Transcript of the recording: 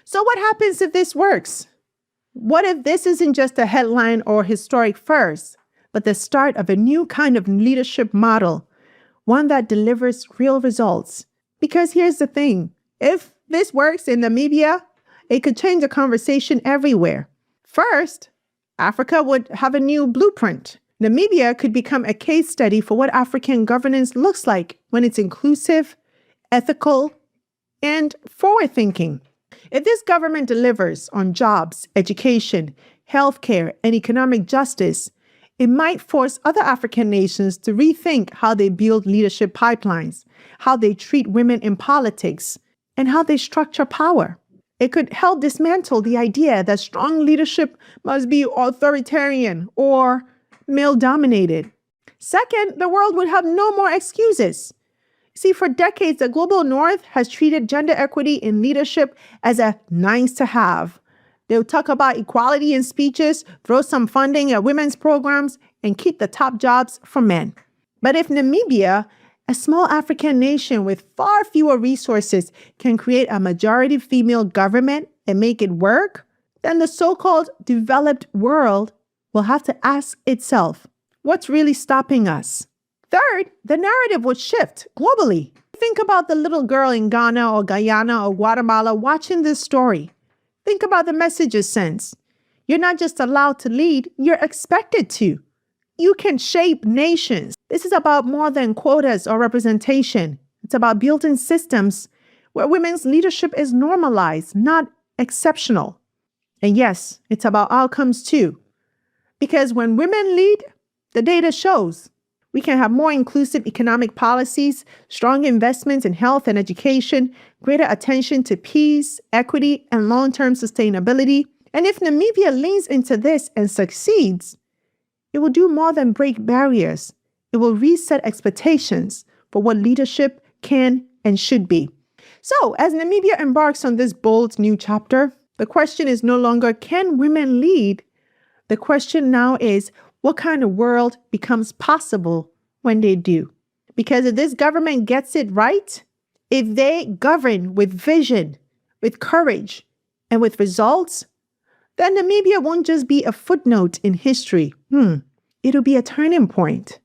So what happens if this works? What if this isn't just a headline or historic first, but the start of a new kind of leadership model, one that delivers real results? Because here's the thing, if this works in Namibia, it could change the conversation everywhere. First, Africa would have a new blueprint. Namibia could become a case study for what African governance looks like when it's inclusive, ethical, and forward-thinking. If this government delivers on jobs, education, healthcare, and economic justice, it might force other African nations to rethink how they build leadership pipelines, how they treat women in politics, and how they structure power. It could help dismantle the idea that strong leadership must be authoritarian or male-dominated. Second, the world would have no more excuses. See, for decades, the global north has treated gender equity in leadership as a nice to have. They'll talk about equality in speeches, throw some funding at women's programs, and keep the top jobs for men. But if Namibia, a small African nation with far fewer resources, can create a majority female government and make it work, then the so-called developed world will have to ask itself, what's really stopping us? Third, the narrative would shift globally. Think about the little girl in Ghana or Guyana or Guatemala watching this story. Think about the message it sends. You're not just allowed to lead, you're expected to. You can shape nations. This is about more than quotas or representation. It's about building systems where women's leadership is normalized, not exceptional. And yes, it's about outcomes too. Because when women lead, the data shows we can have more inclusive economic policies, strong investments in health and education, greater attention to peace, equity, and long-term sustainability. And if Namibia leans into this and succeeds, it will do more than break barriers. It will reset expectations for what leadership can and should be. So, as Namibia embarks on this bold new chapter, the question is no longer, can women lead? The question now is, what kind of world becomes possible when they do? Because if this government gets it right, if they govern with vision, with courage, and with results, then Namibia won't just be a footnote in history. It'll be a turning point.